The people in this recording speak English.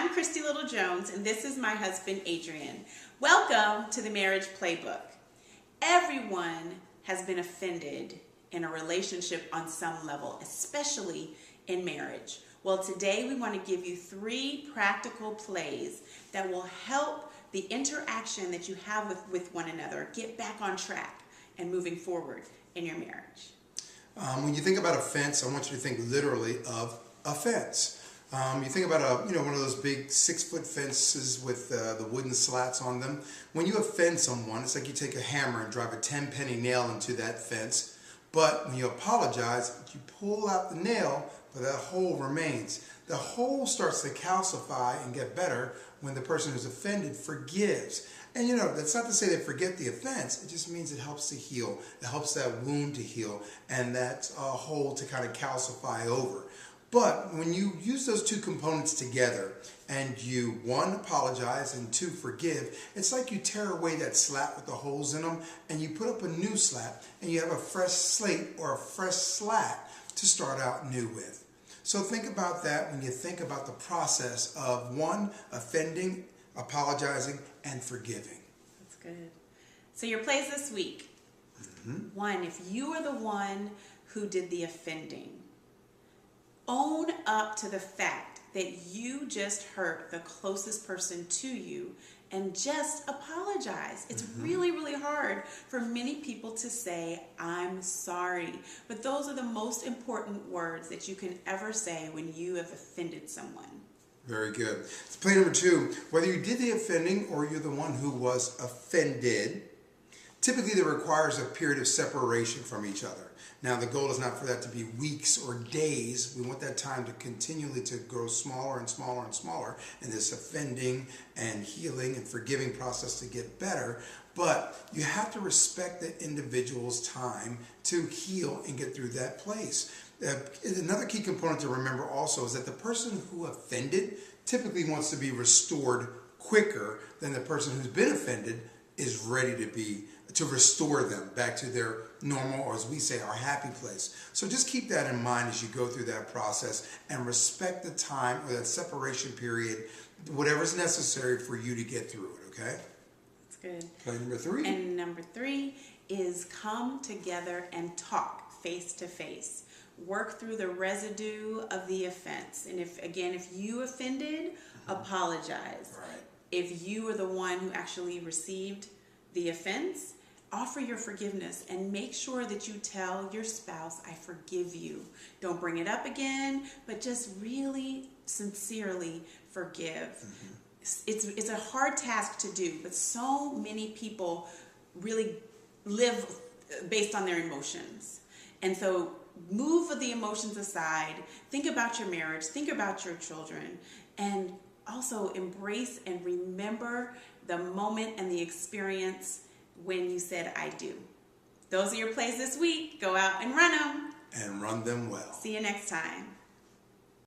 I'm Christy Little-Jones, and this is my husband, Adrian. Welcome to the Marriage Playbook. Everyone has been offended in a relationship on some level, especially in marriage. Well, today we want to give you 3 practical plays that will help the interaction that you have with one another get back on track and moving forward in your marriage. When you think about offense, I want you to think literally of a fence. You think about one of those big 6-foot fences with the wooden slats on them. When you offend someone, it's like you take a hammer and drive a 10-penny nail into that fence. But when you apologize, you pull out the nail, but that hole remains. The hole starts to calcify and get better when the person who's offended forgives. And that's not to say they forget the offense. It just means it helps to heal. It helps that wound to heal and that hole to kind of calcify over. But when you use those 2 components together and you, 1, apologize and 2, forgive, it's like you tear away that slat with the holes in them and you put up a new slat and you have a fresh slate or a fresh slat to start out new with. So think about that when you think about the process of 1, offending, apologizing, and forgiving. That's good. So your plays this week. 1, if you are the one who did the offending, own up to the fact that you just hurt the closest person to you and just apologize. It's really, really hard for many people to say, I'm sorry. But those are the most important words that you can ever say when you have offended someone. Very good. So play number 2. Whether you did the offending or you're the one who was offended, typically that requires a period of separation from each other. Now, the goal is not for that to be weeks or days. We want that time to continually to grow smaller and smaller and smaller, and this offending and healing and forgiving process to get better. But you have to respect the individual's time to heal and get through that place. Another key component to remember also is that the person who offended typically wants to be restored quicker than the person who's been offended is ready to restore them back to their normal, or as we say, our happy place. So just keep that in mind as you go through that process and respect the time or that separation period, whatever's necessary for you to get through it, okay? That's good. Play number 3. And number 3 is come together and talk face to face. Work through the residue of the offense. And if you offended, apologize. Right. If you are the one who actually received the offense, offer your forgiveness and make sure that you tell your spouse, I forgive you. Don't bring it up again, but just really sincerely forgive. It's a hard task to do, but so many people really live based on their emotions. And so move the emotions aside, think about your marriage, think about your children, and also embrace and remember the moment and the experience when you said, I do. Those are your plays this week. Go out and run them. And run them well. See you next time.